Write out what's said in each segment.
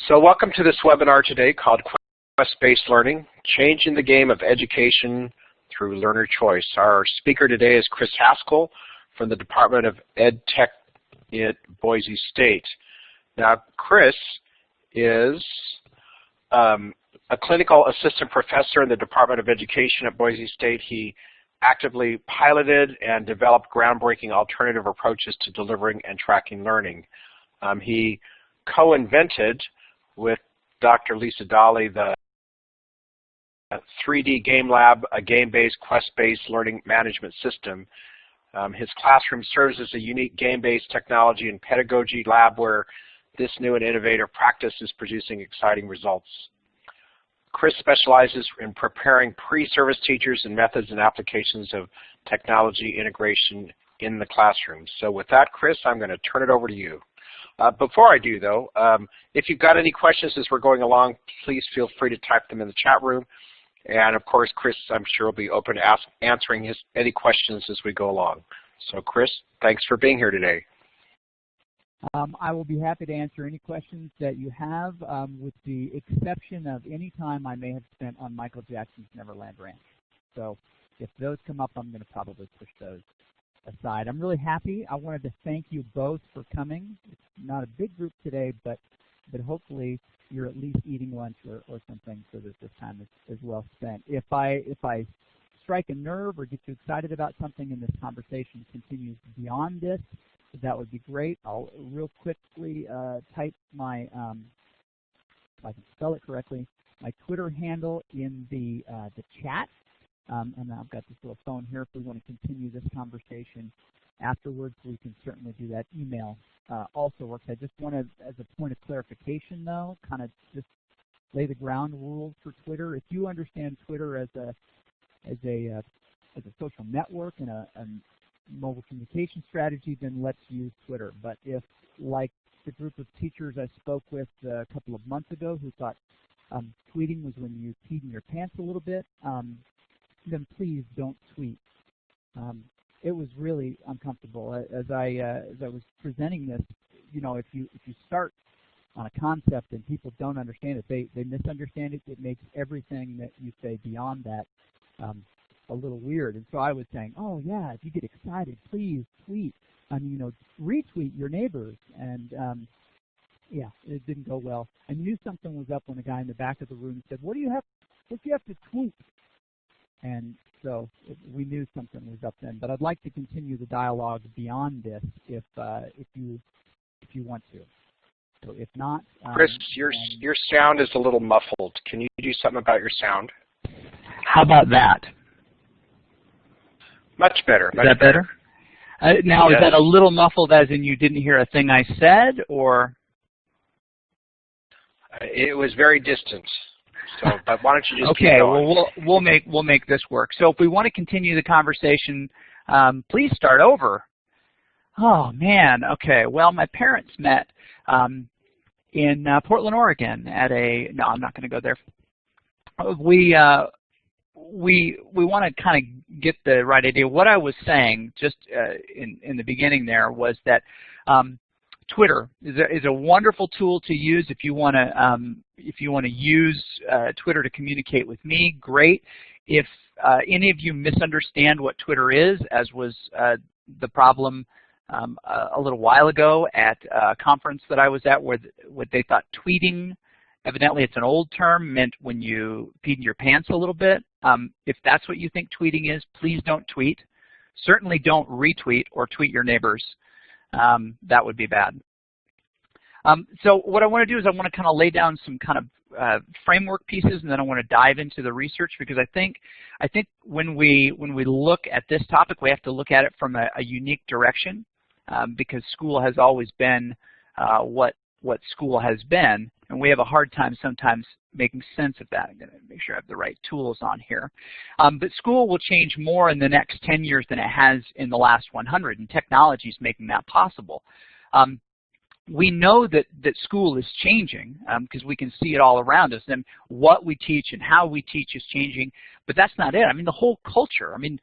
So welcome to this webinar today called Quest-Based Learning, Changing the Game of Education Through Learner Choice. Our speaker today is Chris Haskell from the Department of Ed Tech at Boise State. Now, Chris is a clinical assistant professor in the Department of Education at Boise State. He actively piloted and developed groundbreaking alternative approaches to delivering and tracking learning. He co-invented with Dr. Lisa Dolly the 3D Game Lab, a game-based, quest-based learning management system. His classroom serves as a unique game-based technology and pedagogy lab where this new and innovative practice is producing exciting results. Chris specializes in preparing pre-service teachers and methods and applications of technology integration in the classroom. So with that, Chris, I'm going to turn it over to you. Before I do, though, if you've got any questions as we're going along, please feel free to type them in the chat room. And of course, Chris, I'm sure, will be open to answering any questions as we go along. So Chris, thanks for being here today. I will be happy to answer any questions that you have, with the exception of any time I may have spent on Michael Jackson's Neverland Ranch. So if those come up, I'm going to probably push those aside. I'm really happy. I wanted to thank you both for coming. It's not a big group today, but hopefully you're at least eating lunch or something so that this time is well spent. If I strike a nerve or get you excited about something and this conversation continues beyond this, that would be great. I'll real quickly type my, if I can spell it correctly, my Twitter handle in the chat. And I've got this little phone here if we want to continue this conversation afterwards. We can certainly do that. Email also works. I just want to, as a point of clarification, though, kind of just lay the ground rules for Twitter. If you understand Twitter as a social network and a mobile communication strategy, then let's use Twitter. But if, like the group of teachers I spoke with a couple of months ago who thought tweeting was when you peed in your pants a little bit, then please don't tweet. It was really uncomfortable. As I was presenting this, you know, if you start on a concept and people don't understand it, they misunderstand it. It makes everything that you say beyond that a little weird. And so I was saying, oh yeah, if you get excited, please tweet. You know, retweet your neighbors. And yeah, it didn't go well. I knew something was up when the guy in the back of the room said, what do you have to tweet? And so we knew something was up then. But I'd like to continue the dialogue beyond this if you want to. So if not, Chris, your sound is a little muffled. Can you do something about your sound? How about that? Much better. Is that better? Now, yes. Is that a little muffled, as in you didn't hear a thing I said, or? It was very distant. So, but why don't you just okay, keep going? Well, we'll make this work. So if we want to continue the conversation, please start over. Oh man, okay. Well, my parents met in Portland, Oregon at a. No, I'm not going to go there. We want to kind of get the right idea. What I was saying just in the beginning there was that Twitter is a wonderful tool to use if you want to use Twitter to communicate with me. Great. If any of you misunderstand what Twitter is, as was the problem a little while ago at a conference that I was at, where what they thought tweeting, evidently it's an old term, meant when you peed in your pants a little bit. If that's what you think tweeting is, please don't tweet. Certainly don't retweet or tweet your neighbors. That would be bad. So what I want to do is I want to kind of lay down some kind of framework pieces, and then I want to dive into the research, because I think when we look at this topic, we have to look at it from a unique direction, because school has always been what school has been, and we have a hard time sometimes making sense of that. I'm going to make sure I have the right tools on here. But school will change more in the next 10 years than it has in the last 100, and technology is making that possible. We know that school is changing because we can see it all around us, and what we teach and how we teach is changing, but that's not it. I mean, the whole culture. I mean,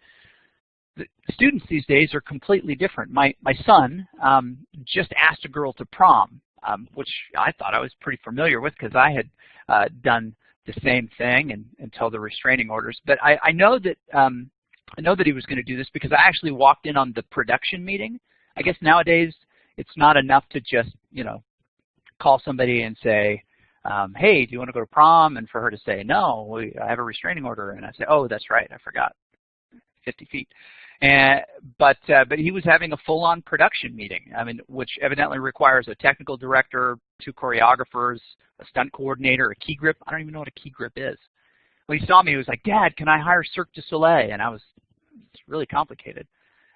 the students these days are completely different. My son just asked a girl to prom. which I thought I was pretty familiar with because I had done the same thing until the restraining orders. But I know that he was going to do this because I actually walked in on the production meeting. I guess nowadays it's not enough to just, call somebody and say, hey, do you want to go to prom? And for her to say, no, I have a restraining order. And I say, oh, that's right, I forgot, 50 feet. But he was having a full-on production meeting, which evidently requires a technical director, 2 choreographers, a stunt coordinator, a key grip. I don't even know what a key grip is. When he saw me, he was like, Dad, can I hire Cirque du Soleil? And it's really complicated.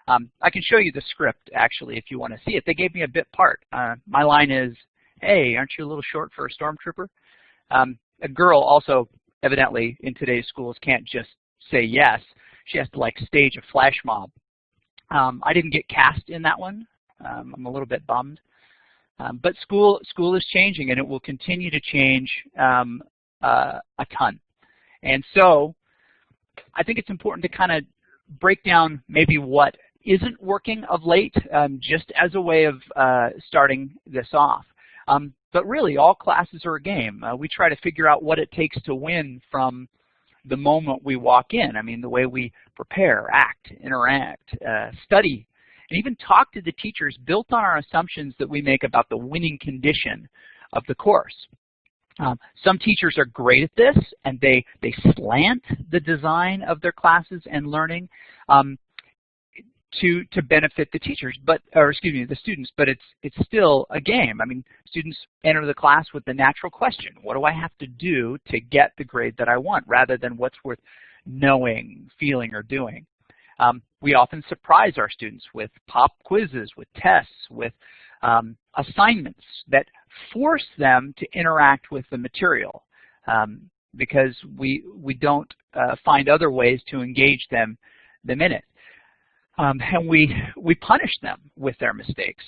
I can show you the script, actually, if you want to see it. They gave me a bit part. My line is, hey, aren't you a little short for a stormtrooper? A girl also, evidently, in today's schools can't just say yes. She has to stage a flash mob. I didn't get cast in that one. I'm a little bit bummed. But school is changing, and it will continue to change a ton. And so I think it's important to kind of break down maybe what isn't working of late, just as a way of starting this off. But really, all classes are a game. We try to figure out what it takes to win from the moment we walk in. The way we prepare, act, interact, study, and even talk to the teachers built on our assumptions that we make about the winning condition of the course. Some teachers are great at this, and they slant the design of their classes and learning to benefit the teachers, the students, but it's still a game. Students enter the class with the natural question, what do I have to do to get the grade that I want, rather than what's worth knowing, feeling, or doing. We often surprise our students with pop quizzes, with tests, with assignments that force them to interact with the material because we don't find other ways to engage them in it. And we punish them with their mistakes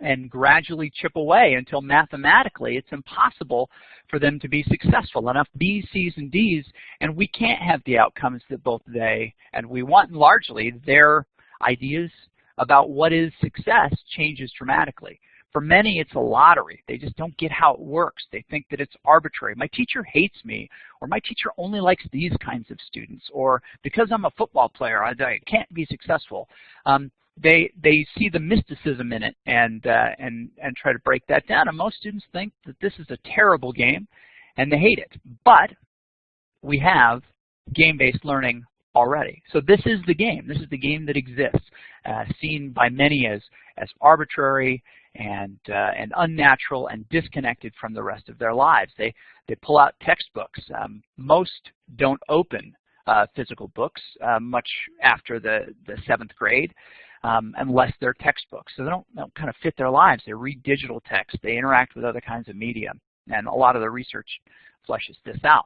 and gradually chip away until mathematically it's impossible for them to be successful. Enough B's, C's, and D's, and we can't have the outcomes that both they and we want. And largely, their ideas about what is success changes dramatically. For many, it's a lottery. They just don't get how it works. They think that it's arbitrary. My teacher hates me, or my teacher only likes these kinds of students, or because I'm a football player, I can't be successful. They see the mysticism in it and try to break that down. And most students think that this is a terrible game, and they hate it. But we have game-based learning already. So this is the game. This is the game that exists, seen by many as arbitrary and unnatural and disconnected from the rest of their lives. They pull out textbooks. Most don't open physical books much after the 7th grade unless they're textbooks. So they don't kind of fit their lives. They read digital text. They interact with other kinds of media. And a lot of the research fleshes this out.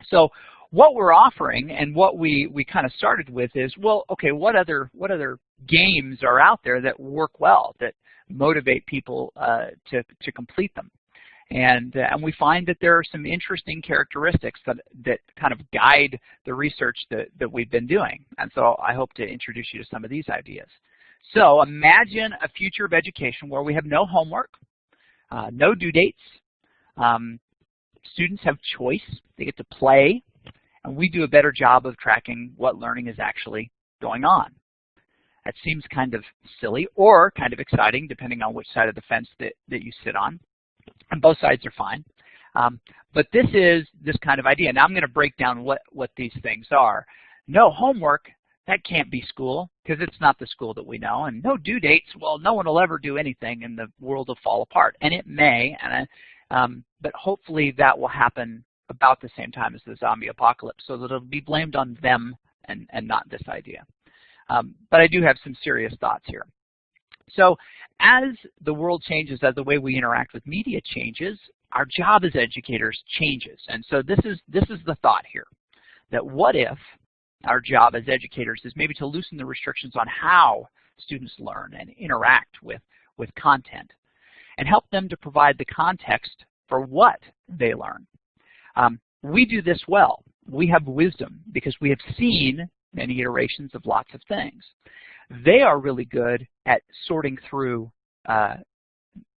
So what we're offering and what we kind of started with is, well, okay, what other games are out there that work well, that motivate people to complete them? And we find that there are some interesting characteristics that kind of guide the research that we've been doing. And so I hope to introduce you to some of these ideas. So imagine a future of education where we have no homework, no due dates. Students have choice. They get to play. And we do a better job of tracking what learning is actually going on. That seems kind of silly or kind of exciting, depending on which side of the fence that you sit on. And both sides are fine. But this is this kind of idea. Now I'm going to break down what these things are. No homework, that can't be school, because it's not the school that we know. And no due dates, well, no one will ever do anything, and the world will fall apart. And it may, but hopefully that will happen about the same time as the zombie apocalypse, so that it'll be blamed on them and not this idea. But I do have some serious thoughts here. So as the world changes, as the way we interact with media changes, our job as educators changes. And so this is the thought here, that what if our job as educators is maybe to loosen the restrictions on how students learn and interact with content, and help them to provide the context for what they learn. We do this well. We have wisdom because we have seen many iterations of lots of things. They are really good at sorting through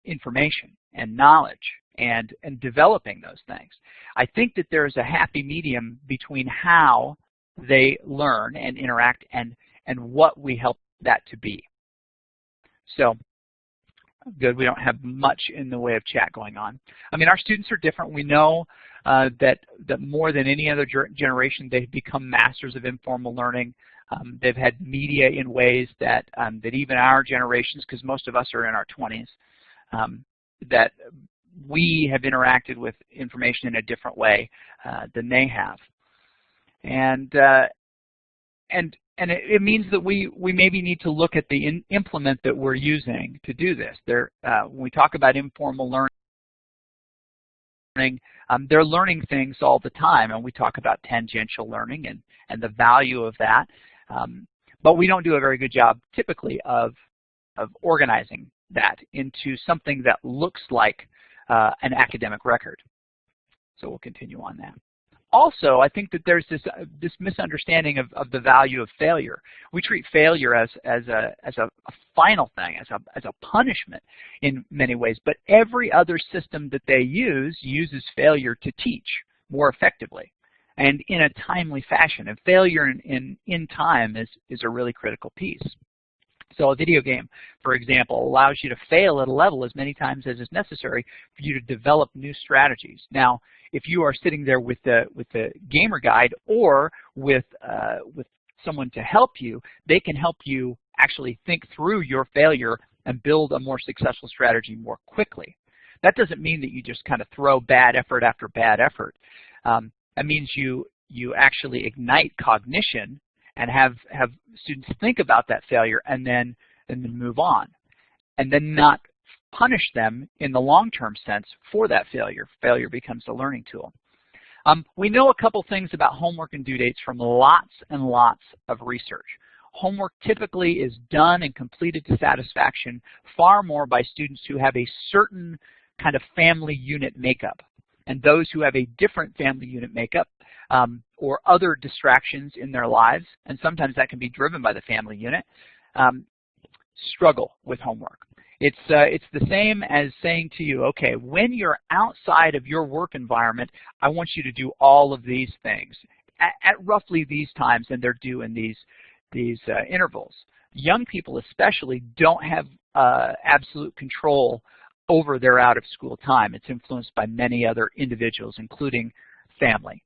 information and knowledge and developing those things. I think that there's a happy medium between how they learn and interact and what we help that to be. So good, we don't have much in the way of chat going on. I mean, our students are different. We know that more than any other generation, they've become masters of informal learning. They've had media in ways that even our generations, because most of us are in our 20s, that we have interacted with information in a different way than they have. And it means that we maybe need to look at the implement that we're using to do this. When we talk about informal learning, they're learning things all the time, and we talk about tangential learning and the value of that. But we don't do a very good job typically of organizing that into something that looks like an academic record. So we'll continue on that. Also, I think that there's this misunderstanding of the value of failure. We treat failure as a final thing, as a punishment in many ways. But every other system that they use uses failure to teach more effectively and in a timely fashion. And failure in time is a really critical piece. So a video game, for example, allows you to fail at a level as many times as is necessary for you to develop new strategies. Now, if you are sitting there with the gamer guide or with someone to help you, they can help you actually think through your failure and build a more successful strategy more quickly. That doesn't mean that you just kind of throw bad effort after bad effort. That means you actually ignite cognition and have students think about that failure and then move on, and then not punish them in the long-term sense for that failure. Failure becomes a learning tool. We know a couple things about homework and due dates from lots and lots of research. Homework typically is done and completed to satisfaction far more by students who have a certain kind of family unit makeup. And those who have a different family unit makeup or other distractions in their lives, and sometimes that can be driven by the family unit, struggle with homework. It's the same as saying to you, okay, when you're outside of your work environment, I want you to do all of these things at roughly these times, and they're due in these intervals. Young people especially don't have absolute control over their out-of-school time. It's influenced by many other individuals, including family.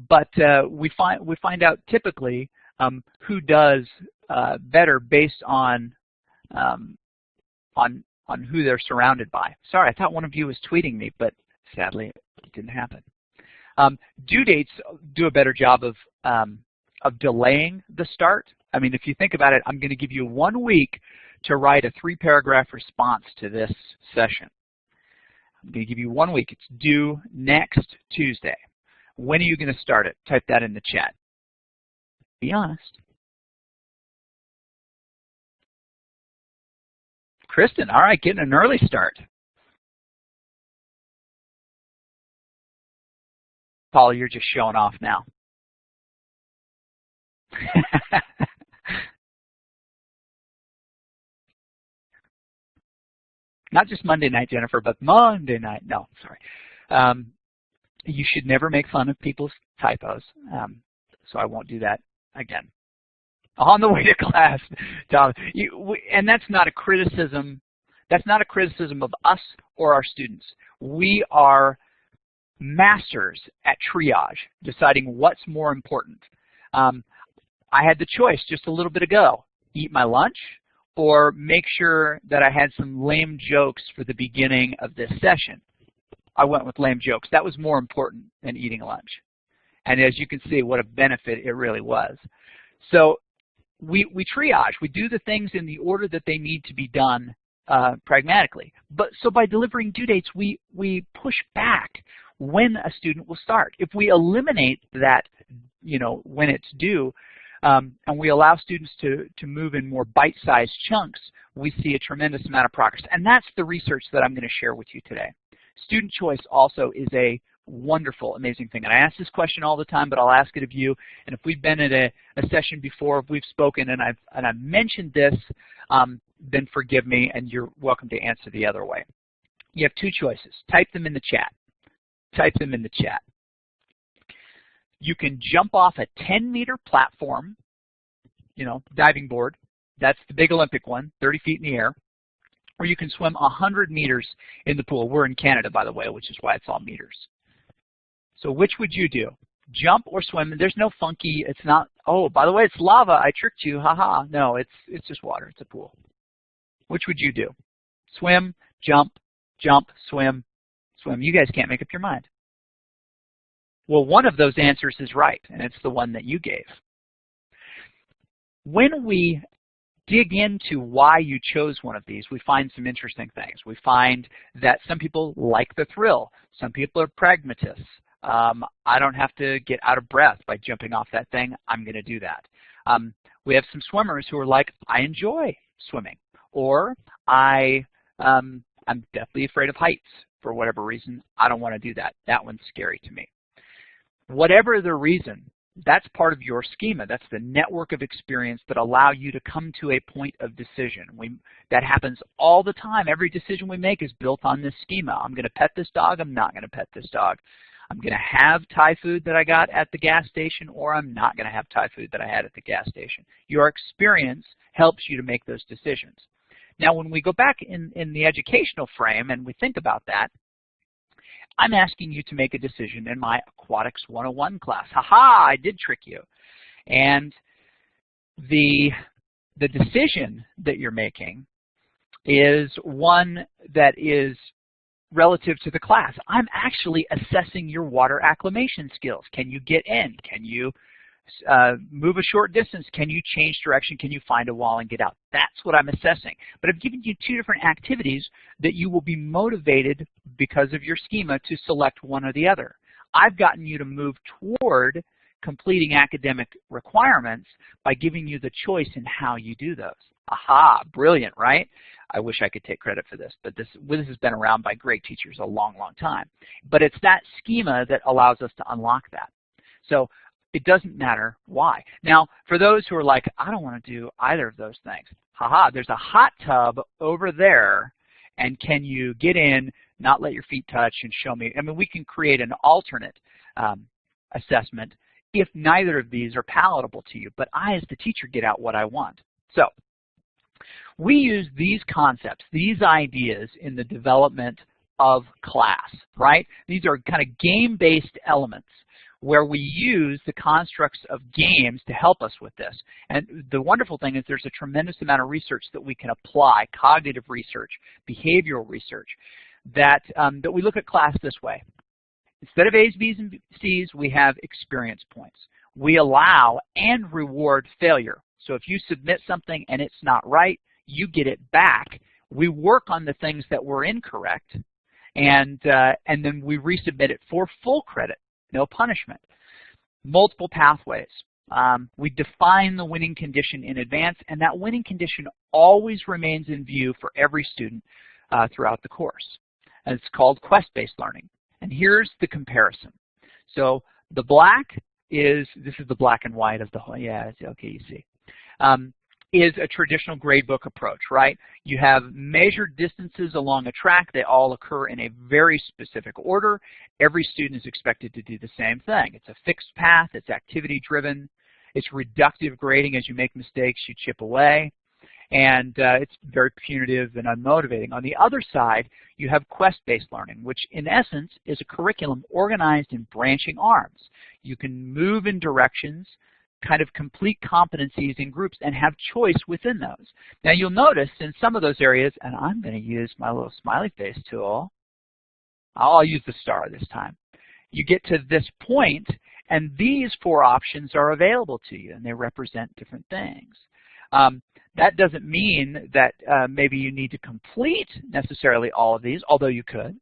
But we find out typically who does better based on who they're surrounded by. Sorry, I thought one of you was tweeting me, but sadly it didn't happen. Due dates do a better job of delaying the start. I mean, if you think about it, I'm going to give you 1 week to write a 3-paragraph response to this session. I'm going to give you 1 week. It's due next Tuesday. When are you going to start it? Type that in the chat. Be honest. Kristen, all right, getting an early start. Paul, you're just showing off now. Not just Monday night, Jennifer, but Monday night. No, sorry. You should never make fun of people's typos, so I won't do that again. On the way to class, Tom, and that's not a criticism. That's not a criticism of us or our students. We are masters at triage, deciding what's more important. I had the choice just a little bit ago: eat my lunch or make sure that I had some lame jokes for the beginning of this session. I went with lame jokes. That was more important than eating lunch. And as you can see, what a benefit it really was. So we triage. We do the things in the order that they need to be done pragmatically. But so by delivering due dates, we push back when a student will start. If we eliminate that, when it's due, and we allow students to move in more bite-sized chunks, we see a tremendous amount of progress. And that's the research that I'm going to share with you today. Student choice also is a wonderful, amazing thing. And I ask this question all the time, but I'll ask it of you. And if we've been at a session before, if we've spoken and I've mentioned this, then forgive me, and you're welcome to answer the other way. You have two choices. Type them in the chat. Type them in the chat. You can jump off a 10-meter platform, diving board. That's the big Olympic one, 30 feet in the air. Or you can swim 100 meters in the pool. We're in Canada, by the way, which is why it's all meters. So which would you do? Jump or swim? There's no funky, it's not, oh, by the way, it's lava, I tricked you, haha. No, it's just water, it's a pool. Which would you do? Swim, jump, jump, swim, swim. You guys can't make up your mind. Well, one of those answers is right, and it's the one that you gave. When we dig into why you chose one of these, we find some interesting things. We find that some people like the thrill. Some people are pragmatists. I don't have to get out of breath by jumping off that thing. I'm going to do that. We have some swimmers who are like, I enjoy swimming, or I'm deathly afraid of heights for whatever reason. I don't want to do that. That one's scary to me. Whatever the reason, that's part of your schema. That's the network of experience that allow you to come to a point of decision. That happens all the time. Every decision we make is built on this schema. I'm going to pet this dog. I'm not going to pet this dog. I'm going to have Thai food that I got at the gas station, or I'm not going to have Thai food that I had at the gas station. Your experience helps you to make those decisions. Now, when we go back in the educational frame and we think about that, I'm asking you to make a decision in my Aquatics 101 class. Ha-ha, I did trick you. And the decision that you're making is one that is relative to the class. I'm actually assessing your water acclimation skills. Can you get in? Can you move a short distance? Can you change direction? Can you find a wall and get out? That's what I'm assessing. But I've given you two different activities that you will be motivated because of your schema to select one or the other. I've gotten you to move toward completing academic requirements by giving you the choice in how you do those. Aha, brilliant, right? I wish I could take credit for this, but this has been around by great teachers a long, long time. But it's that schema that allows us to unlock that. So it doesn't matter why. Now, for those who are like, I don't want to do either of those things, haha, there's a hot tub over there, and can you get in, not let your feet touch, and show me? I mean, we can create an alternate assessment if neither of these are palatable to you, but I, as the teacher, get out what I want. So we use these concepts, these ideas in the development of class, right? These are kind of game-based elements where we use the constructs of games to help us with this. And the wonderful thing is there's a tremendous amount of research that we can apply, cognitive research, behavioral research, that we look at class this way. Instead of A's, B's, and C's, we have experience points. We allow and reward failure. So if you submit something and it's not right, you get it back. We work on the things that were incorrect, and then we resubmit it for full credit. No punishment. Multiple pathways. We define the winning condition in advance, and that winning condition always remains in view for every student throughout the course. And it's called quest-based learning. And here's the comparison. So the black is, this is the black and white of the whole, yeah, okay, you see, is a traditional gradebook approach, right? You have measured distances along a track. They all occur in a very specific order. Every student is expected to do the same thing. It's a fixed path. It's activity-driven. It's reductive grading. As you make mistakes, you chip away. And it's very punitive and unmotivating. On the other side, you have quest-based learning, which in essence is a curriculum organized in branching arms. You can move in directions, kind of complete competencies in groups, and have choice within those. Now you'll notice in some of those areas, and I'm going to use my little smiley face tool. I'll use the star this time. You get to this point, and these four options are available to you, and they represent different things. That doesn't mean that maybe you need to complete necessarily all of these, although you could,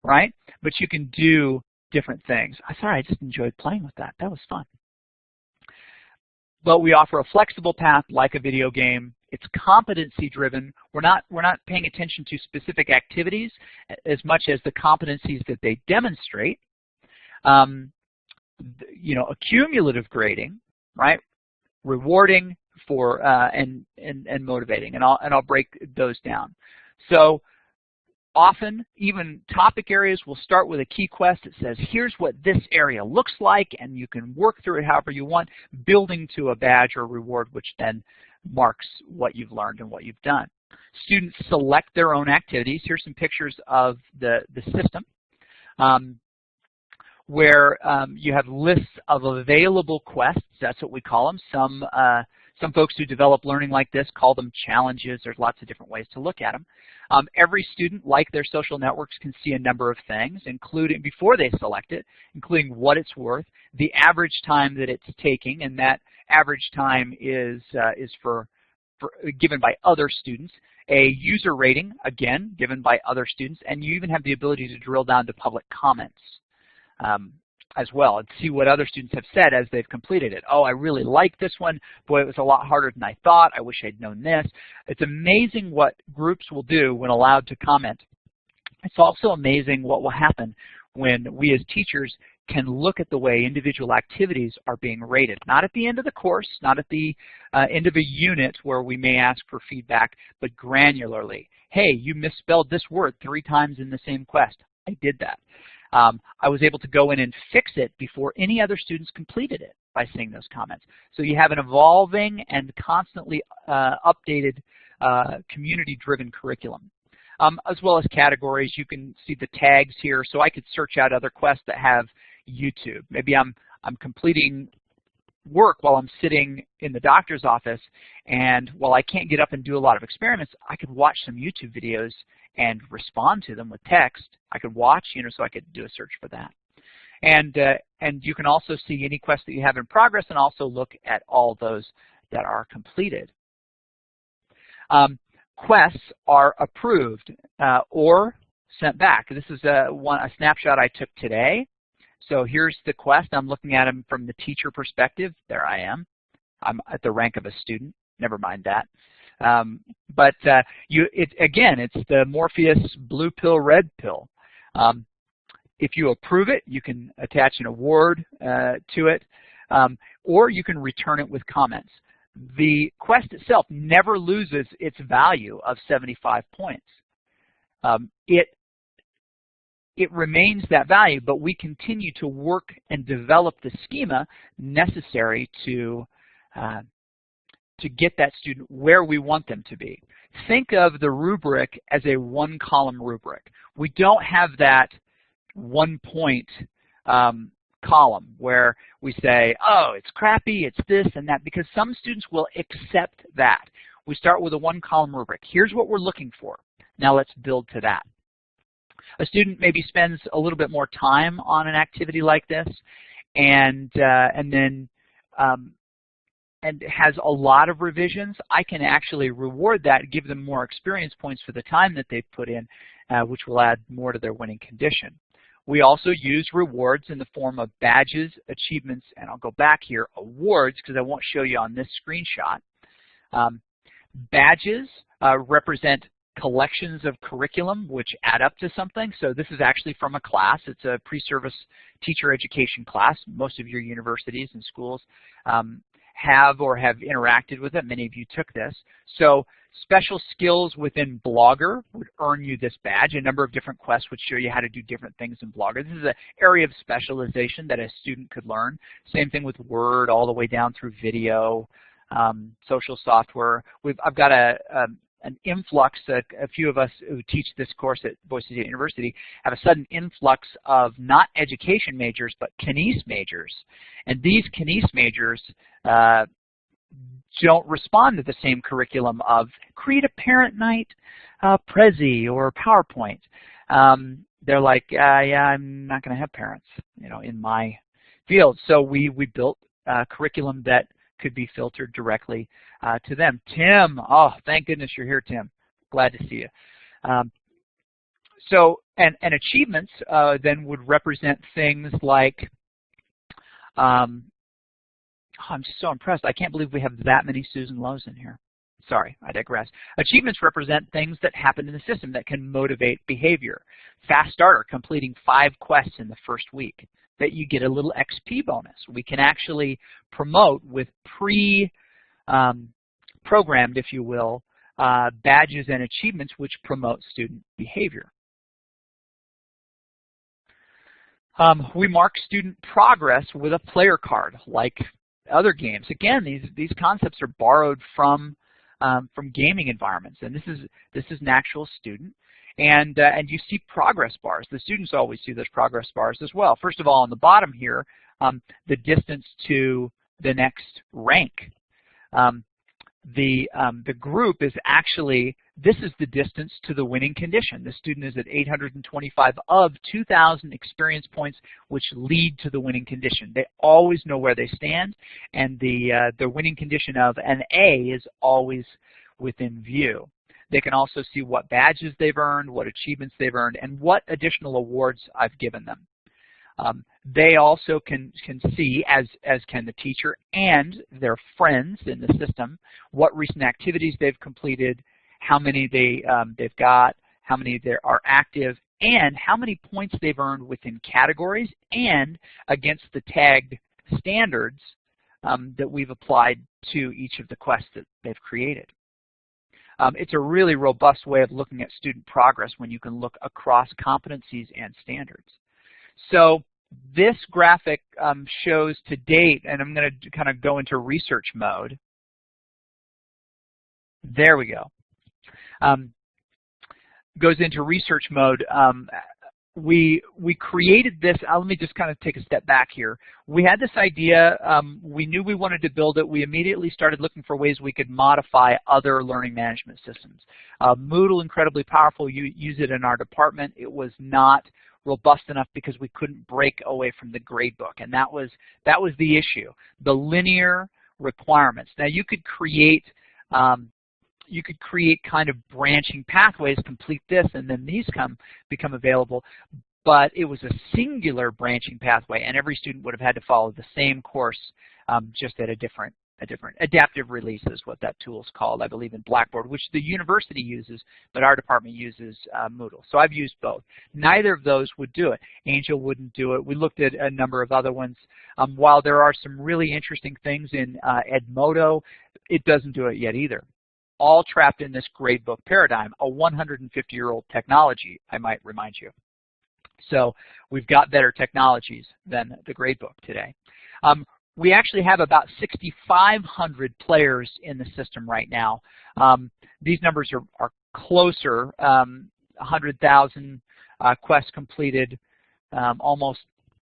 right? But you can do different things. Sorry, I just enjoyed playing with that. That was fun. But we offer a flexible path like a video game. It's competency driven. We're not paying attention to specific activities as much as the competencies that they demonstrate. You know, accumulative grading, right? Rewarding for and motivating, and I'll break those down. So often, even topic areas will start with a key quest that says, here's what this area looks like, and you can work through it however you want, building to a badge or reward, which then marks what you've learned and what you've done. Students select their own activities. Here's some pictures of the system, where you have lists of available quests. That's what we call them. Some folks who develop learning like this call them challenges. There's lots of different ways to look at them. Every student, like their social networks, can see a number of things, including, before they select it, including what it's worth, the average time that it's taking, and that average time is given by other students, a user rating, again, given by other students, and you even have the ability to drill down to public comments as well and see what other students have said as they've completed it. Oh, I really like this one. Boy, it was a lot harder than I thought. I wish I'd known this. It's amazing what groups will do when allowed to comment. It's also amazing what will happen when we as teachers can look at the way individual activities are being rated. Not at the end of the course, not at the end of a unit where we may ask for feedback, but granularly. Hey, you misspelled this word 3 times in the same quest. I did that. I was able to go in and fix it before any other students completed it by seeing those comments. So you have an evolving and constantly updated community-driven curriculum. As well as categories. You can see the tags here, so I could search out other quests that have YouTube. Maybe I'm completing work while I'm sitting in the doctor's office, and while I can't get up and do a lot of experiments, I could watch some YouTube videos and respond to them with text. I could watch, so I could do a search for that. And you can also see any quests that you have in progress and also look at all those that are completed. Quests are approved or sent back. This is a snapshot I took today. So here's the quest. I'm looking at them from the teacher perspective. There I am. I'm at the rank of a student. Never mind that. Again, it's the Morpheus blue pill, red pill. If you approve it, you can attach an award to it, or you can return it with comments. The quest itself never loses its value of 75 points. It remains that value, but we continue to work and develop the schema necessary to get that student where we want them to be. Think of the rubric as a 1-column rubric. We don't have that 1-point column where we say, oh, it's crappy, it's this and that, because some students will accept that. We start with a 1-column rubric. Here's what we're looking for. Now let's build to that. A student maybe spends a little bit more time on an activity like this and has a lot of revisions. I can actually reward that, give them more experience points for the time that they've put in, which will add more to their winning condition. We also use rewards in the form of badges, achievements, and I'll go back here, awards, because I won't show you on this screenshot. Badges represent collections of curriculum which add up to something. So this is actually from a class. It's a pre-service teacher education class. Most of your universities and schools have or have interacted with it. Many of you took this. So special skills within Blogger would earn you this badge. A number of different quests would show you how to do different things in Blogger. This is an area of specialization that a student could learn. Same thing with Word, all the way down through video, social software. I've got an influx. A few of us who teach this course at Boise State University have a sudden influx of not education majors, but kines majors. And these kines majors don't respond to the same curriculum of create a parent night, Prezi, or PowerPoint. They're like, yeah, I'm not going to have parents, in my field. So we built a curriculum that could be filtered directly to them. Tim, oh, thank goodness you're here, Tim. Glad to see you. And achievements then would represent things like, I'm just so impressed. I can't believe we have that many Susan Lowe's in here. Sorry, I digress. Achievements represent things that happen in the system that can motivate behavior. Fast starter, completing 5 quests in the first week, that you get a little XP bonus. We can actually promote with pre-quest programmed, if you will, badges and achievements which promote student behavior. We mark student progress with a player card, like other games. Again, these concepts are borrowed from gaming environments, and this is an actual student. And you see progress bars. The students always see those progress bars as well. First of all, on the bottom here, the distance to the next rank. The group is actually, this is the distance to the winning condition. The student is at 825 of 2,000 experience points, which lead to the winning condition. They always know where they stand, and the winning condition of an A is always within view. They can also see what badges they've earned, what achievements they've earned, and what additional awards I've given them. They also can see, as can the teacher and their friends in the system, what recent activities they've completed, how many they've got, how many there are active, and how many points they've earned within categories and against the tagged standards that we've applied to each of the quests that they've created. It's a really robust way of looking at student progress when you can look across competencies and standards. So this graphic shows to date, and I'm going to kind of go into research mode. There we go. Goes into research mode. We created this. Let me just kind of take a step back here. We had this idea. We knew we wanted to build it. We immediately started looking for ways we could modify other learning management systems. Moodle, incredibly powerful. You use it in our department. It was not robust enough because we couldn't break away from the gradebook, and that was the issue. The linear requirements. Now you could create kind of branching pathways, complete this, and then these become available. But it was a singular branching pathway, and every student would have had to follow the same course, just at a different adaptive release is what that tool is called, I believe, in Blackboard, which the university uses, but our department uses Moodle. So I've used both. Neither of those would do it. Angel wouldn't do it. We looked at a number of other ones. While there are some really interesting things in Edmodo, it doesn't do it yet either. All trapped in this gradebook paradigm, a 150-year-old technology, I might remind you. So we've got better technologies than the gradebook today. We actually have about 6,500 players in the system right now. These numbers are closer, 100,000 quests completed, almost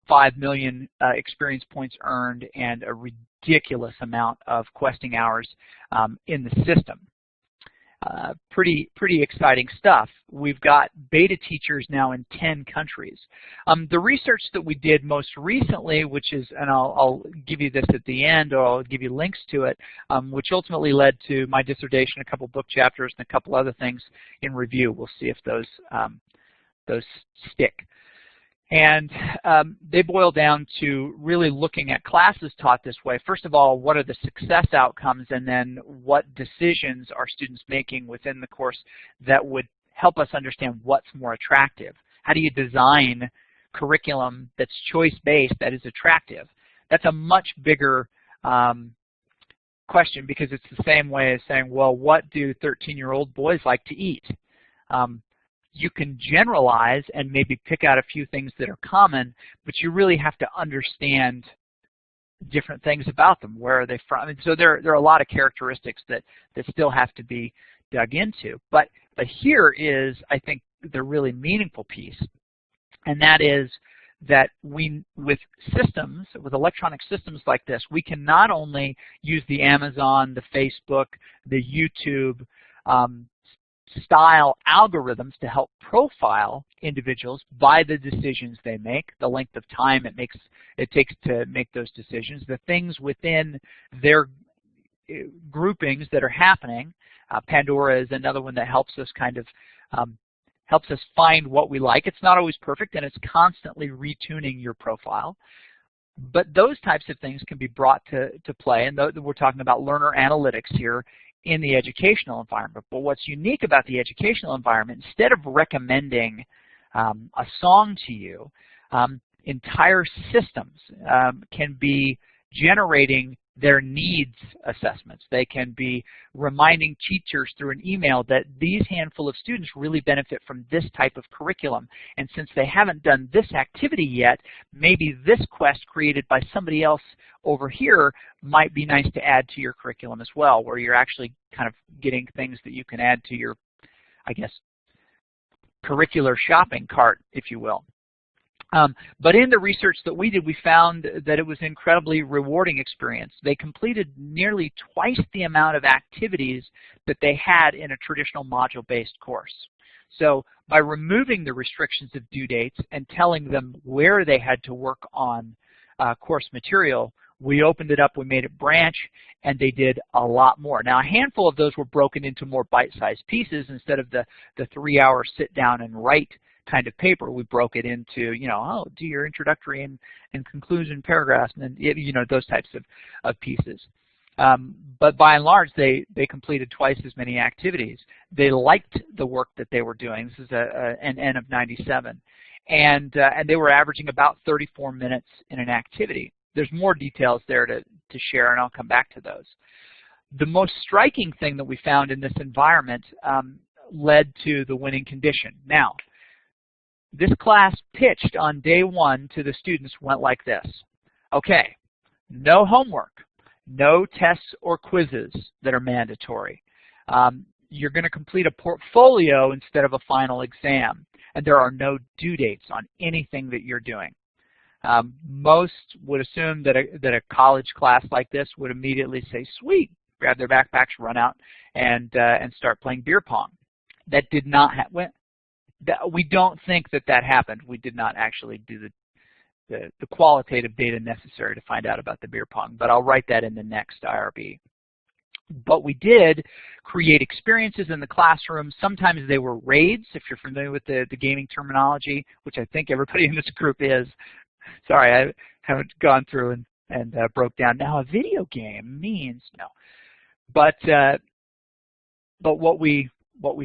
5 million experience points earned, and a ridiculous amount of questing hours in the system. Pretty exciting stuff. We've got beta teachers now in 10 countries. The research that we did most recently, which is, and I'll give you this at the end, or I'll give you links to it, which ultimately led to my dissertation, a couple book chapters, and a couple other things in review. We'll see if those stick. And they boil down to really looking at classes taught this way. First of all, what are the success outcomes, and then what decisions are students making within the course that would help us understand what's more attractive? How do you design curriculum that's choice-based that is attractive? That's a much bigger question, because it's the same way as saying, well, what do 13-year-old boys like to eat? You can generalize and maybe pick out a few things that are common, but you really have to understand different things about them. Where are they from? And so there are a lot of characteristics that still have to be dug into. But here is, I think, the really meaningful piece, and that is that with systems, with electronic systems like this, we can not only use the Amazon, the Facebook, the YouTube style algorithms to help profile individuals by the decisions they make, the length of time it takes to make those decisions, the things within their groupings that are happening. Pandora is another one that helps us kind of helps us find what we like. It's not always perfect, and it's constantly retuning your profile. But those types of things can be brought to play, and we're talking about learner analytics here in the educational environment. But what's unique about the educational environment, instead of recommending a song to you, entire systems can be generating their needs assessments. They can be reminding teachers through an email that these handful of students really benefit from this type of curriculum. And since they haven't done this activity yet, maybe this quest created by somebody else over here might be nice to add to your curriculum as well, where you're actually kind of getting things that you can add to your, I guess, curricular shopping cart, if you will. But in the research that we did, we found that it was an incredibly rewarding experience. They completed nearly twice the amount of activities that they had in a traditional module-based course. So by removing the restrictions of due dates and telling them where they had to work on course material, we opened it up, we made it branch, and they did a lot more. Now, a handful of those were broken into more bite-sized pieces. Instead of the 3-hour sit down and write kind of paper, we broke it into, oh, do your introductory and conclusion paragraphs, and then, those types of pieces. But by and large, they completed twice as many activities. They liked the work that they were doing. This is an N of 97. And they were averaging about 34 minutes in an activity. There's more details there to share, and I'll come back to those. The most striking thing that we found in this environment led to the winning condition. Now, this class pitched on day one to the students went like this. Okay, no homework, no tests or quizzes that are mandatory. You're going to complete a portfolio instead of a final exam, and there are no due dates on anything that you're doing. Most would assume that a college class like this would immediately say, sweet, grab their backpacks, run out, and start playing beer pong. That did not happen. We don't think that happened. We did not actually do the qualitative data necessary to find out about the beer pong, but I'll write that in the next IRB. But we did create experiences in the classroom. Sometimes they were raids, if you're familiar with the gaming terminology, which I think everybody in this group is. Sorry, I haven't gone through and broke down. Now, a video game means no. But what we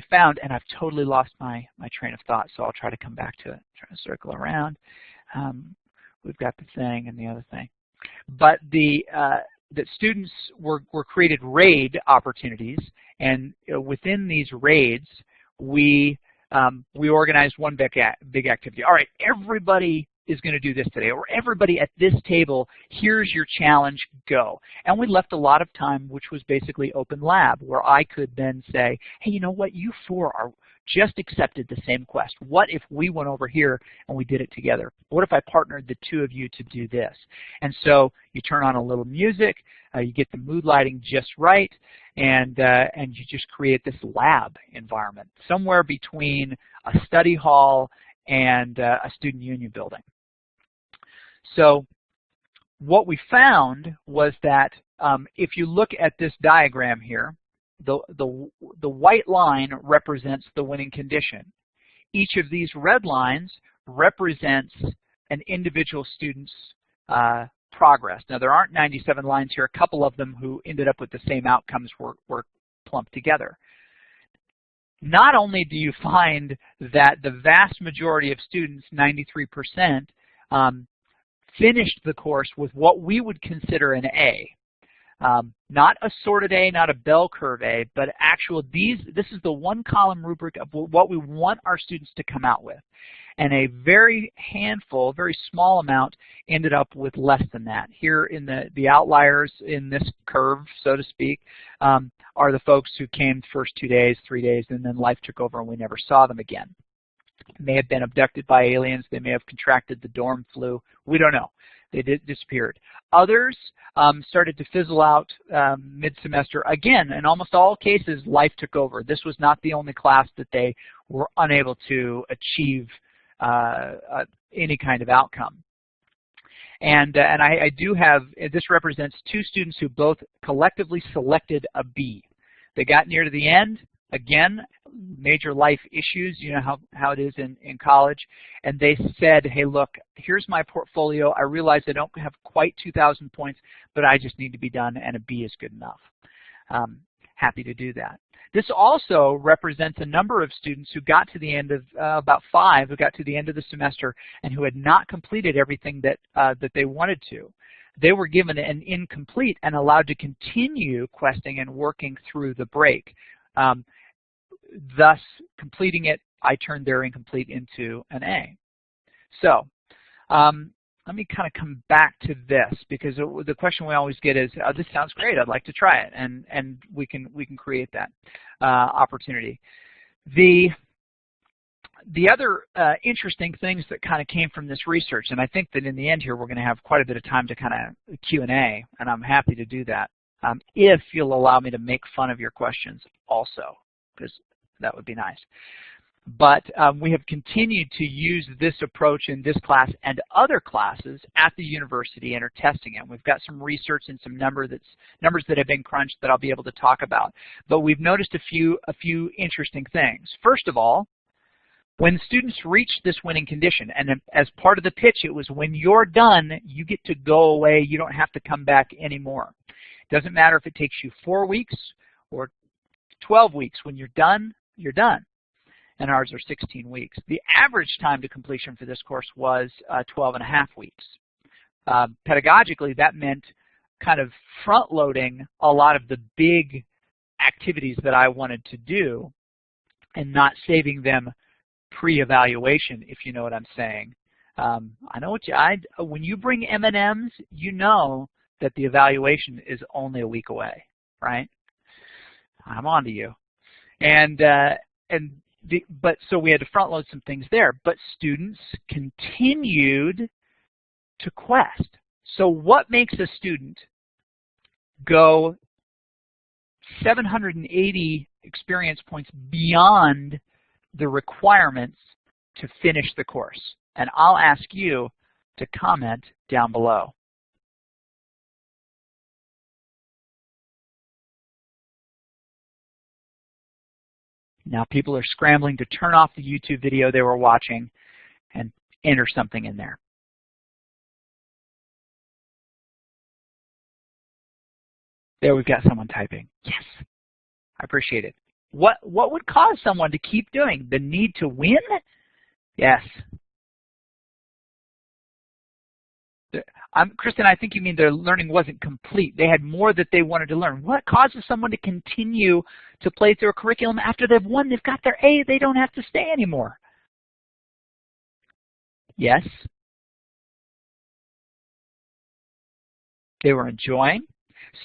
found, and I've totally lost my train of thought, so I'll try to come back to it, try to circle around. We've got the thing and the other thing. But that students were created raid opportunities, and within these raids, we organized one big activity. All right, everybody is going to do this today, or everybody at this table, here's your challenge, go. And we left a lot of time, which was basically open lab, where I could then say, hey, you know what, you four are just accepted the same quest. What if we went over here and we did it together? What if I partnered the two of you to do this? And so you turn on a little music, you get the mood lighting just right, and you just create this lab environment, somewhere between a study hall and a student union building. So what we found was that if you look at this diagram here, the white line represents the winning condition. Each of these red lines represents an individual student's progress. Now, there aren't 97 lines here. A couple of them who ended up with the same outcomes were clumped together. Not only do you find that the vast majority of students, 93%, finished the course with what we would consider an A. Not a sorted A, not a bell curve A, but this is the one column rubric of what we want our students to come out with. And a very small amount ended up with less than that. Here in the outliers in this curve, so to speak, are the folks who came the first 2 days, 3 days, and then life took over and we never saw them again. They may have been abducted by aliens. They may have contracted the dorm flu. We don't know. They disappeared. Others started to fizzle out mid-semester. Again, in almost all cases, life took over. This was not the only class that they were unable to achieve any kind of outcome. And I do have, this represents two students who both collectively selected a B. They got near to the end. Again, major life issues, you know how it is in college, and they said, hey, look, here's my portfolio. I realize I don't have quite 2,000 points, but I just need to be done, and a B is good enough. Happy to do that. This also represents a number of students who got to the end of, about 5, who got to the end of the semester and who had not completed everything that they wanted to. they were given an incomplete and allowed to continue questing and working through the break. Thus, completing it, I turned their incomplete into an A. So, let me kind of come back to this, because the question we always get is, oh, this sounds great, I'd like to try it, and we can create that opportunity. The other interesting things that kind of came from this research, and I think that in the end here we're going to have quite a bit of time to kind of Q&A, and I'm happy to do that, if you'll allow me to make fun of your questions also, because that would be nice. But we have continued to use this approach in this class and other classes at the university and are testing it. We've got some research and some numbers that have been crunched that I'll be able to talk about. But we've noticed a few interesting things. First of all, when students reach this winning condition, and as part of the pitch, it was when you're done, you get to go away. You don't have to come back anymore. It doesn't matter if it takes you 4 weeks or 12 weeks. When you're done, you're done. And ours are 16 weeks. The average time to completion for this course was 12.5 weeks. Pedagogically, that meant kind of front-loading a lot of the big activities that I wanted to do and not saving them pre-evaluation, if you know what I'm saying. I know when you bring M&Ms, you know that the evaluation is only a week away, right? I'm on to you. So we had to front load some things there, but students continued to quest. So what makes a student go 780 experience points beyond the requirements to finish the course? And I'll ask you to comment down below. Now people are scrambling to turn off the YouTube video they were watching and enter something in there. There, we've got someone typing. Yes, I appreciate it. What would cause someone to keep doing? The need to win? Yes. Kristen, I think you mean their learning wasn't complete. They had more that they wanted to learn. What causes someone to continue to play through a curriculum after they've won, they've got their A, they don't have to stay anymore? Yes. They were enjoying.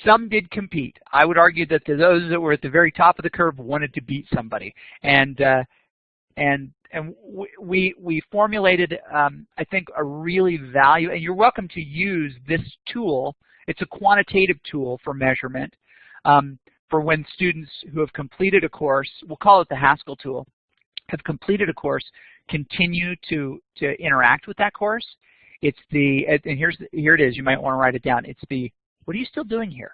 Some did compete. I would argue that those that were at the very top of the curve wanted to beat somebody. And we formulated, I think, a really value, and you're welcome to use this tool. It's a quantitative tool for measurement for when students who have completed a course, we'll call it the Haskell tool, have completed a course, continue to interact with that course. It's the, and here it is, you might want to write it down. It's the, what are you still doing here?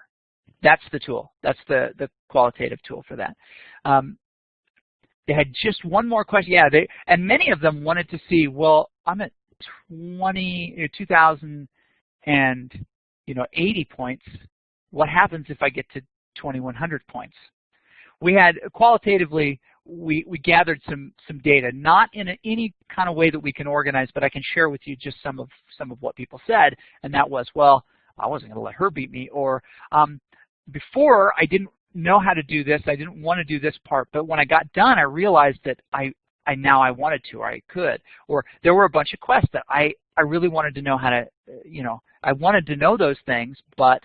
That's the tool. That's the qualitative tool for that. They had just one more question. Yeah, and many of them wanted to see, well, I'm at 2,080 points. What happens if I get to 2,100 points? We had qualitatively, we gathered some data, not in any kind of way that we can organize, but I can share with you just some of what people said, and that was, well, I wasn't going to let her beat me, or before I didn't know how to do this, I didn't want to do this part, but when I got done, I realized that I wanted to, or I could, or there were a bunch of quests that I really wanted to know how to, I wanted to know those things, but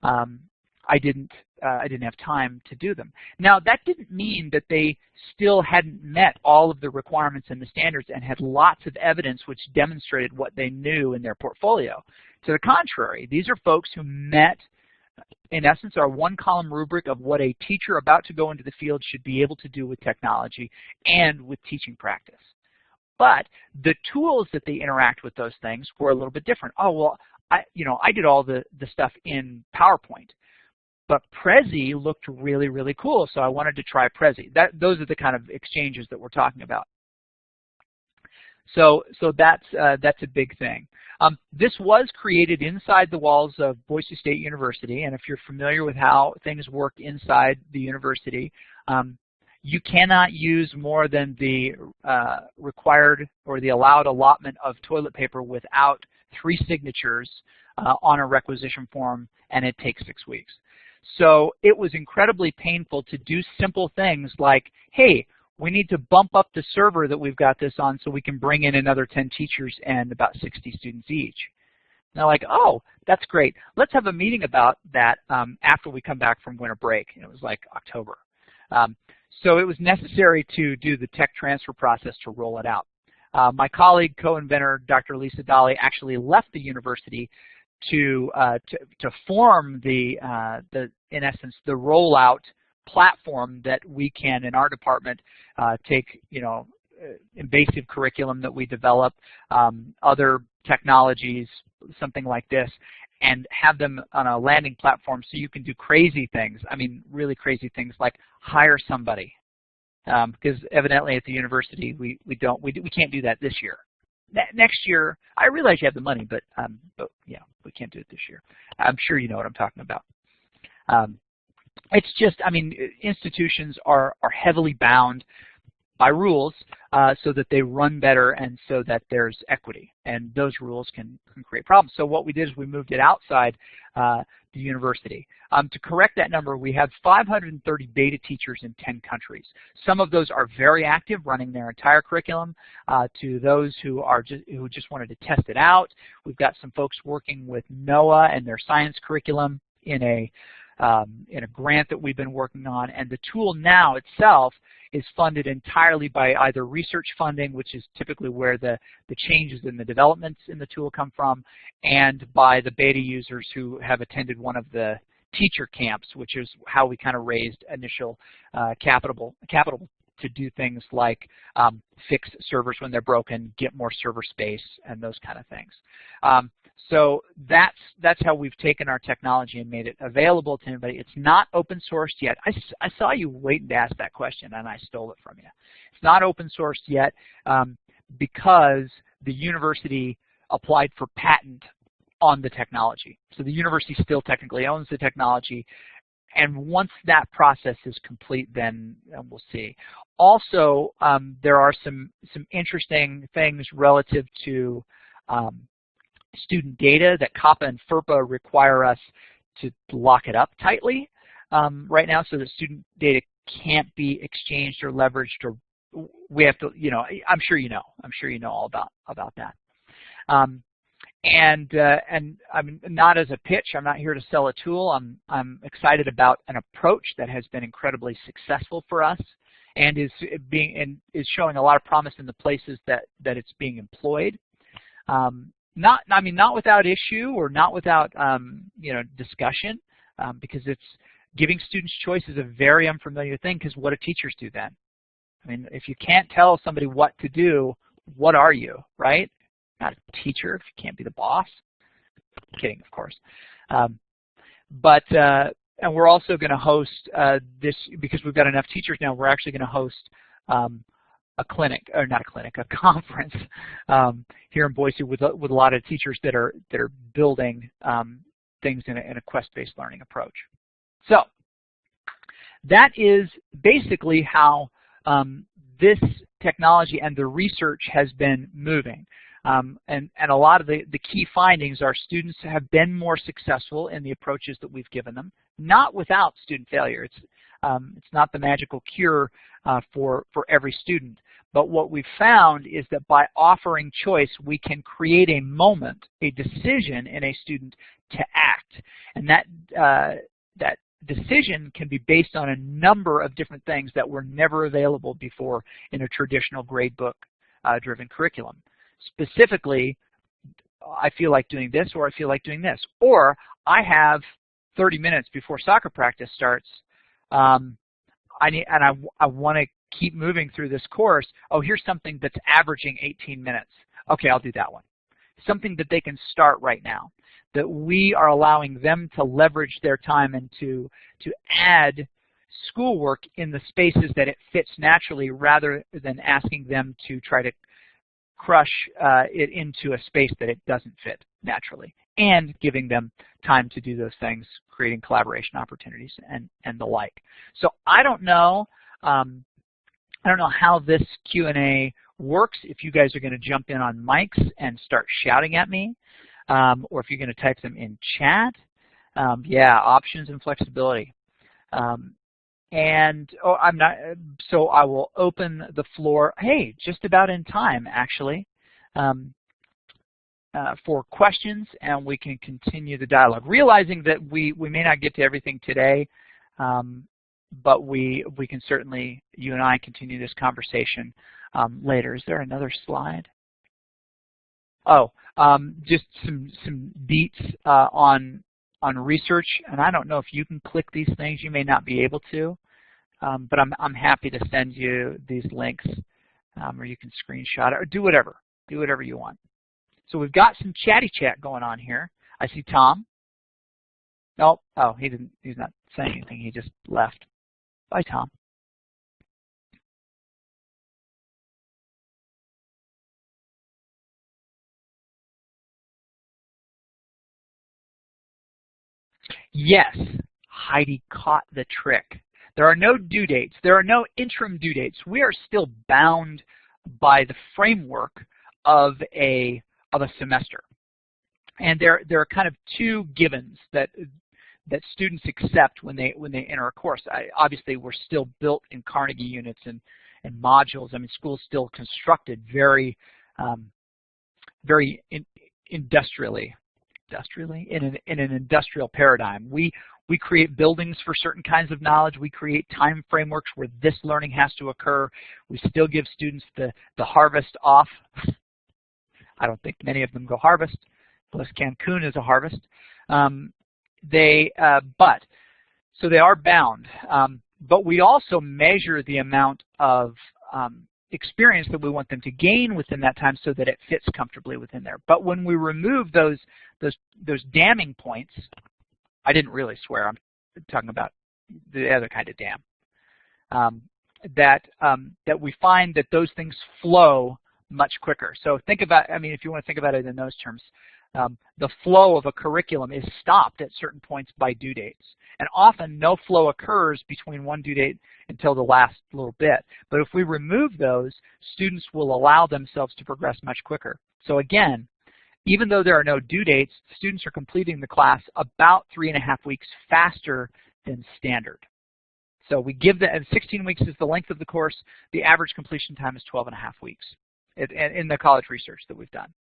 I didn't have time to do them. Now, that didn't mean that they still hadn't met all of the requirements and the standards and had lots of evidence which demonstrated what they knew in their portfolio. To the contrary, these are folks who met, in essence, our one-column rubric of what a teacher about to go into the field should be able to do with technology and with teaching practice. But the tools that they interact with those things were a little bit different. Oh, well, I did all the stuff in PowerPoint, but Prezi looked really, really cool, so I wanted to try Prezi. Those are the kind of exchanges that we're talking about. So that's a big thing. This was created inside the walls of Boise State University, and if you're familiar with how things work inside the university, you cannot use more than the required or the allowed allotment of toilet paper without 3 signatures on a requisition form, and it takes 6 weeks. So it was incredibly painful to do simple things like, hey, we need to bump up the server that we've got this on so we can bring in another 10 teachers and about 60 students each. And they're like, oh, that's great. Let's have a meeting about that after we come back from winter break. And it was like October. So it was necessary to do the tech transfer process to roll it out. My colleague, co-inventor, Dr. Lisa Dolly, actually left the university to form in essence, the rollout platform that we can, in our department, take, invasive curriculum that we develop, other technologies, something like this, and have them on a landing platform so you can do crazy things. I mean, really crazy things like hire somebody, because evidently at the university we can't do that this year. Next year, I realize you have the money, but yeah, we can't do it this year. I'm sure you know what I'm talking about. It's just, I mean, institutions are heavily bound by rules so that they run better and so that there's equity, and those rules can create problems. So what we did is we moved it outside the university. To correct that number, we have 530 beta teachers in 10 countries. Some of those are very active, running their entire curriculum. To those who just wanted to test it out, we've got some folks working with NOAA and their science curriculum in a grant that we've been working on, and the tool now itself is funded entirely by either research funding, which is typically where the changes in the developments in the tool come from, and by the beta users who have attended one of the teacher camps, which is how we kind of raised initial capital to do things like fix servers when they're broken, get more server space, and those kind of things. So that's how we've taken our technology and made it available to anybody. It's not open sourced yet. I saw you waiting to ask that question, and I stole it from you. It's not open sourced yet because the university applied for patent on the technology. So the university still technically owns the technology, and once that process is complete, then we'll see. Also, there are some interesting things relative to student data that COPPA and FERPA require us to lock it up tightly right now, so that student data can't be exchanged or leveraged, or we have to, I'm sure you know all about that. And I'm not as a pitch. I'm not here to sell a tool. I'm excited about an approach that has been incredibly successful for us, and is showing a lot of promise in the places that it's being employed. Not without issue or not without discussion, because it's giving students choice is a very unfamiliar thing. Because what do teachers do then? I mean, if you can't tell somebody what to do, what are you, right? Not a teacher if you can't be the boss. Kidding, of course. And we're also going to host this, because we've got enough teachers now. We're actually going to host a conference here in Boise with a lot of teachers that are building things in a quest-based learning approach. So that is basically how this technology and the research has been moving. And a lot of the key findings are students have been more successful in the approaches that we've given them, not without student failure. It's not the magical cure for every student. But what we've found is that by offering choice, we can create a moment, a decision in a student to act. And that decision can be based on a number of different things that were never available before in a traditional gradebook-driven curriculum. Specifically, I feel like doing this, or I feel like doing this. Or I have 30 minutes before soccer practice starts, I want to keep moving through this course. Oh, here's something that's averaging 18 minutes. Okay, I'll do that one. Something that they can start right now, that we are allowing them to leverage their time and to add schoolwork in the spaces that it fits naturally, rather than asking them to try to crush it into a space that it doesn't fit naturally, and giving them time to do those things, creating collaboration opportunities and the like. So I don't know how this Q&A works, if you guys are going to jump in on mics and start shouting at me. or if you're going to type them in chat. Yeah, options and flexibility. So I will open the floor, hey, just about in time, actually, for questions, and we can continue the dialogue. Realizing that we may not get to everything today, but we can certainly, you and I, continue this conversation later. Is there another slide? Oh, just some beats on research, and I don't know if you can click these things. You may not be able to, but I'm happy to send you these links, or you can screenshot it, or do whatever you want. So we've got some chatty chat going on here. I see Tom. Oh, he's not saying anything. He just left. Bye, Tom. Yes, Heidi caught the trick. There are no due dates. There are no interim due dates. We are still bound by the framework of a semester. And there are kind of two givens that students accept when they enter a course. Obviously, we're still built in Carnegie units and modules. I mean, school's still constructed very industrially in an industrial paradigm. We create buildings for certain kinds of knowledge. We create time frameworks where this learning has to occur. We still give students the harvest off. I don't think many of them go harvest, plus Cancun is a harvest. So they are bound. But we also measure the amount of experience that we want them to gain within that time so that it fits comfortably within there. But when we remove those damming points, I didn't really swear, I'm talking about the other kind of dam, that we find that those things flow much quicker. So think about, I mean, if you want to think about it in those terms, the flow of a curriculum is stopped at certain points by due dates. And often no flow occurs between one due date until the last little bit. But if we remove those, students will allow themselves to progress much quicker. So again, even though there are no due dates, students are completing the class about 3.5 weeks faster than standard. So we give them, and 16 weeks is the length of the course. The average completion time is 12.5 weeks in the college research that we've done.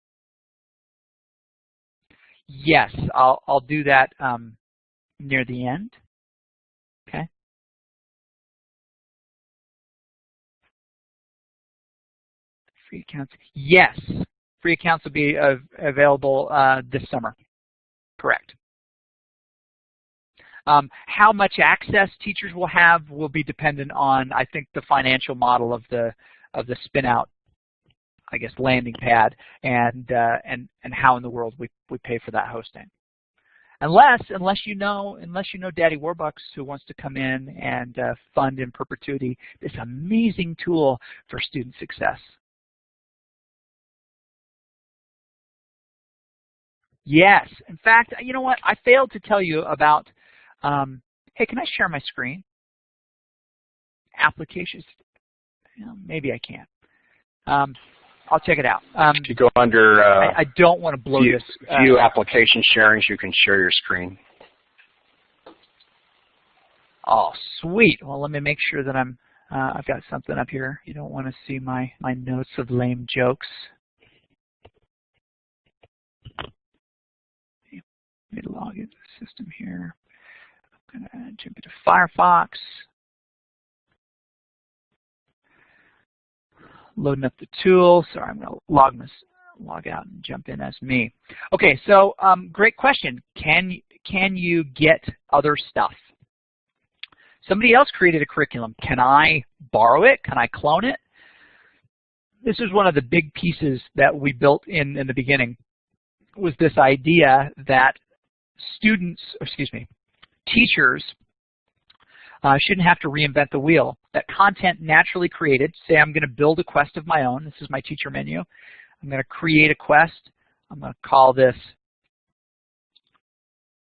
Yes, I'll do that near the end. Okay. Free accounts. Yes, free accounts will be available this summer. Correct. How much access teachers will have will be dependent on, I think, the financial model of the spin-out, I guess, landing pad, and how in the world we pay for that hosting. Unless you know Daddy Warbucks, who wants to come in and fund in perpetuity this amazing tool for student success. Yes. In fact, you know what? I failed to tell you about, hey, can I share my screen? Applications. Maybe I can't. I'll check it out. If you go under I don't want to blow this. View application sharings, you can share your screen. Oh, sweet. Well, let me make sure that I've got something up here. You don't want to see my notes of lame jokes. Let me log into the system here. I'm going to jump into Firefox. Loading up the tool. Sorry, I'm going to log out and jump in as me. Okay, so great question. Can you get other stuff? Somebody else created a curriculum. Can I borrow it? Can I clone it? This is one of the big pieces that we built in the beginning, was this idea that teachers shouldn't have to reinvent the wheel. That content naturally created, say I'm going to build a quest of my own. This is my teacher menu. I'm going to create a quest. I'm going to call this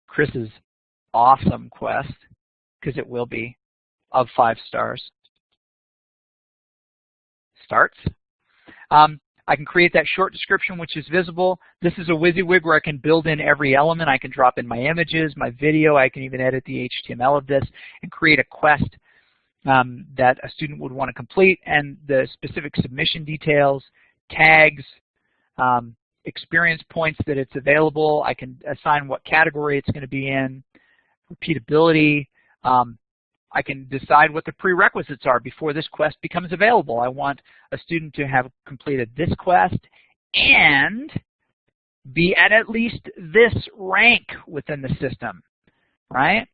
Chris's awesome quest, because it will be, of 5 stars. Starts. I'm I can create that short description which is visible. This is a WYSIWYG where I can build in every element. I can drop in my images, my video. I can even edit the HTML of this and create a quest that a student would want to complete, and the specific submission details, tags, experience points that it's available. I can assign what category it's going to be in, repeatability. I can decide what the prerequisites are before this quest becomes available. I want a student to have completed this quest and be at least this rank within the system, right?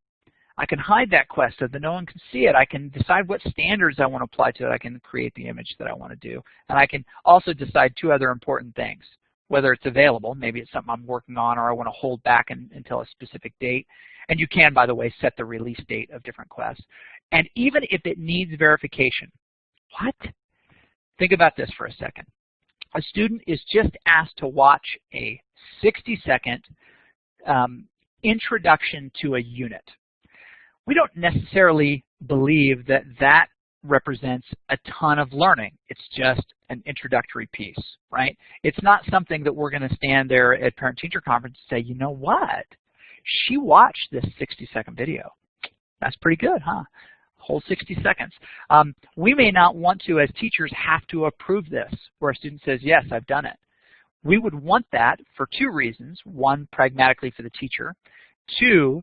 I can hide that quest so that no one can see it. I can decide what standards I want to apply to it. I can create the image that I want to do. And I can also decide two other important things, whether it's available, maybe it's something I'm working on, or I want to hold back until a specific date. And you can, by the way, set the release date of different quests. And even if it needs verification, what? Think about this for a second. A student is just asked to watch a 60-second introduction to a unit. We don't necessarily believe that that represents a ton of learning. It's just an introductory piece, right? It's not something that we're going to stand there at parent-teacher conference and say, you know what? She watched this 60-second video. That's pretty good, huh? Whole 60 seconds. We may not want to, as teachers, have to approve this, where a student says, yes, I've done it. We would want that for two reasons. One, pragmatically for the teacher. Two,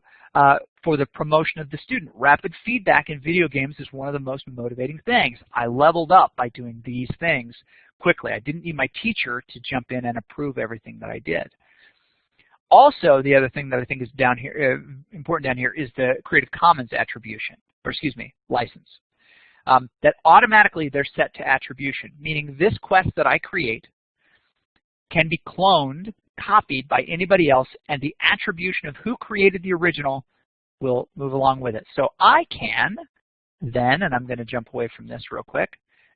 for the promotion of the student. Rapid feedback in video games is one of the most motivating things. I leveled up by doing these things quickly. I didn't need my teacher to jump in and approve everything that I did. Also, the other thing that I think is down here, important down here, is the Creative Commons attribution, or excuse me, license. That automatically they're set to attribution, meaning this quest that I create can be cloned, copied by anybody else, and the attribution of who created the original will move along with it. So I can then, and I'm going to jump away from this real quick,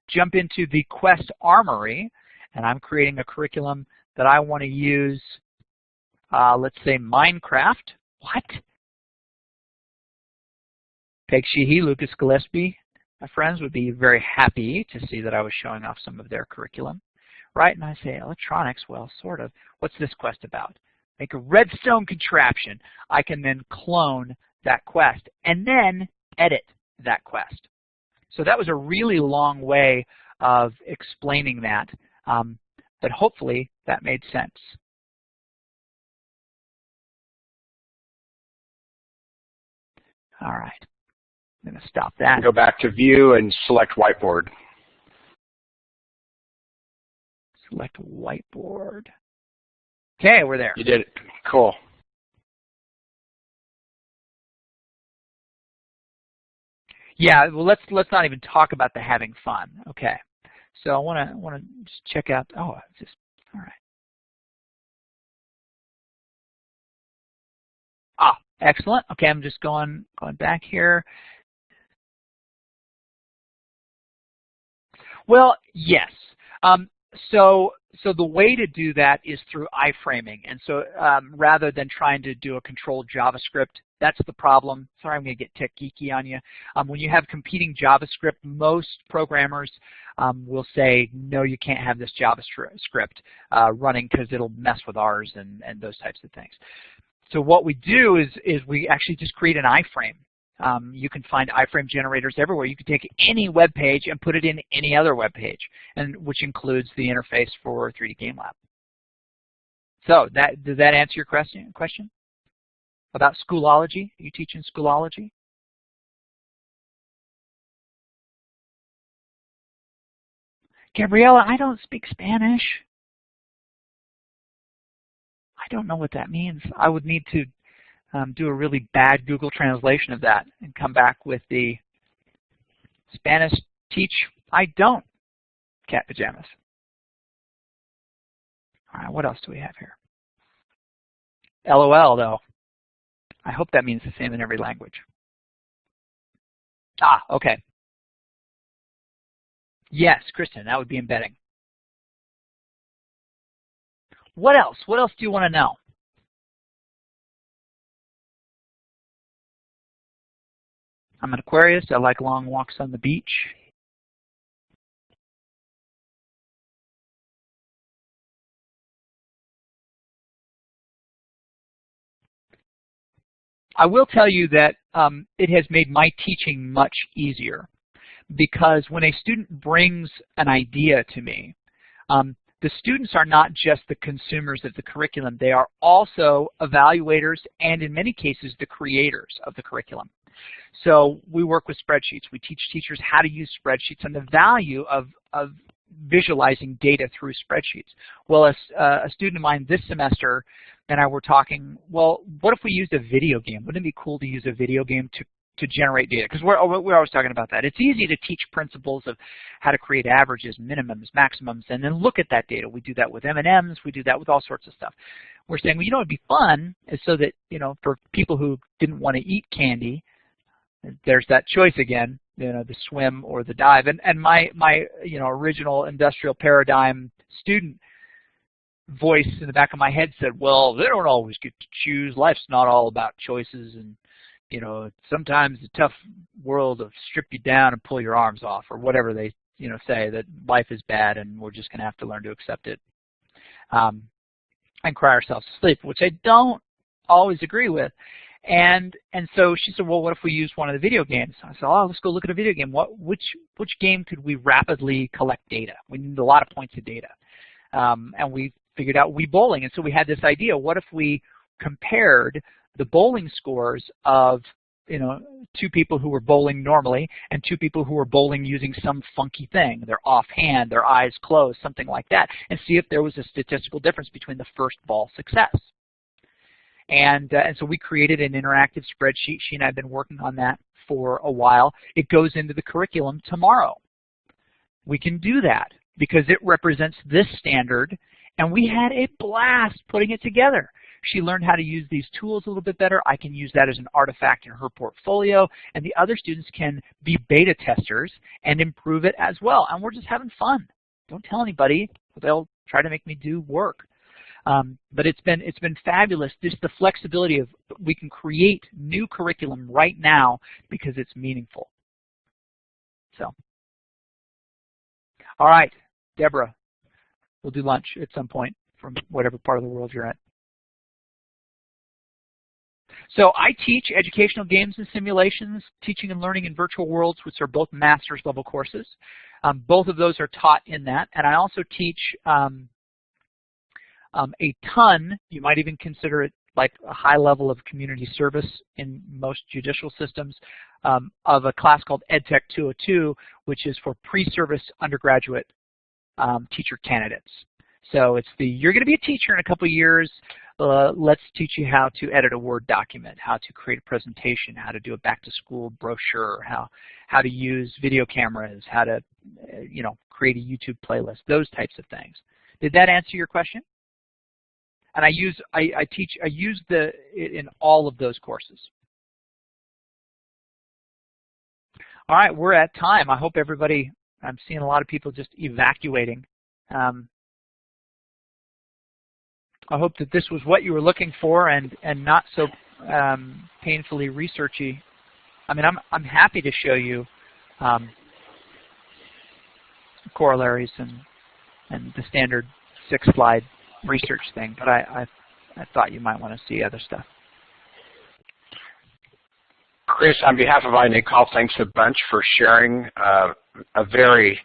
jump into the Quest Armory, and I'm creating a curriculum that I want to use, let's say Minecraft. What? Peg Sheehy, Lucas Gillespie, my friends would be very happy to see that I was showing off some of their curriculum. Right, and I say electronics, well, sort of. What's this quest about? Make a redstone contraption. I can then clone that quest and then edit that quest. So that was a really long way of explaining that, but hopefully that made sense. All right, I'm going to stop that. Go back to View and select Whiteboard. Select whiteboard. Okay, we're there. You did it. Cool. Yeah, well, let's not even talk about the having fun. Okay, so I want to just check out. Oh, just all right. Ah, excellent. Okay, I'm just going back here. Well, yes. So the way to do that is through iframing, and so rather than trying to do a controlled JavaScript, that's the problem. Sorry, I'm going to get tech geeky on you. When you have competing JavaScript, most programmers will say, no, you can't have this JavaScript running because it'll mess with ours and those types of things. So what we do is we actually just create an iframe. You can find iframe generators everywhere. You can take any web page and put it in any other web page, and which includes the interface for 3D Game Lab. So does that answer your question about Schoolology? Are you teaching Schoolology? Gabriella, I don't speak Spanish. I don't know what that means. I would need to do a really bad Google translation of that and come back with the Spanish teach. I don't. Cat pajamas. All right, what else do we have here? LOL, though. I hope that means the same in every language. Ah, okay. Yes, Kristen, that would be embedding. What else? What else do you want to know? I'm an Aquarius. I like long walks on the beach. I will tell you that it has made my teaching much easier, because when a student brings an idea to me, the students are not just the consumers of the curriculum, they are also evaluators and in many cases the creators of the curriculum. So we work with spreadsheets. We teach teachers how to use spreadsheets and the value of visualizing data through spreadsheets. Well, a student of mine this semester and I were talking, well, what if we used a video game? Wouldn't it be cool to use a video game to generate data? Because we're always talking about that. It's easy to teach principles of how to create averages, minimums, maximums, and then look at that data. We do that with M&Ms. We do that with all sorts of stuff. We're saying, well, you know, it'd be fun is so that, you know, for people who didn't want to eat candy, there's that choice again, you know, the swim or the dive. And my you know, original industrial paradigm student voice in the back of my head said, well, they don't always get to choose. Life's not all about choices, and you know, sometimes the tough world will strip you down and pull your arms off, or whatever they, you know, say, that life is bad and we're just going to have to learn to accept it and cry ourselves to sleep, which I don't always agree with. And so she said, well, what if we use one of the video games? I said, oh, let's go look at a video game. Which game could we rapidly collect data? We need a lot of points of data. And we figured out Wii Bowling. And so we had this idea, what if we compared the bowling scores of, you know, two people who were bowling normally and two people who were bowling using some funky thing. They're offhand, their eyes closed, something like that, and see if there was a statistical difference between the first ball success. And so we created an interactive spreadsheet. She and I have been working on that for a while. It goes into the curriculum tomorrow. We can do that because it represents this standard, and we had a blast putting it together. She learned how to use these tools a little bit better. I can use that as an artifact in her portfolio, and the other students can be beta testers and improve it as well. And we're just having fun. Don't tell anybody. They'll try to make me do work. But it's been fabulous. Just the flexibility of we can create new curriculum right now because it's meaningful. So, all right, Deborah, we'll do lunch at some point from whatever part of the world you're at. So I teach educational games and simulations, teaching and learning in virtual worlds, which are both master's level courses. Both of those are taught in that. And I also teach a ton, you might even consider it like a high level of community service in most judicial systems, of a class called EdTech 202, which is for pre-service undergraduate teacher candidates. So it's you're going to be a teacher in a couple of years. Let's teach you how to edit a Word document, how to create a presentation, how to do a back-to-school brochure, how to use video cameras, how to you know, create a YouTube playlist, those types of things. Did that answer your question? And I use it in all of those courses. All right, we're at time. I hope everybody, I'm seeing a lot of people just evacuating. I hope that this was what you were looking for and not so painfully researchy. I mean, I'm happy to show you corollaries and the standard 6-slide research thing, but I thought you might want to see other stuff. Chris, on behalf of iNCAL, thanks a bunch for sharing a very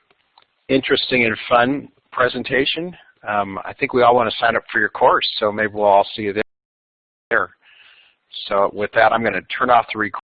interesting and fun presentation. I think we all want to sign up for your course, so maybe we'll all see you there. So with that, I'm going to turn off the recording.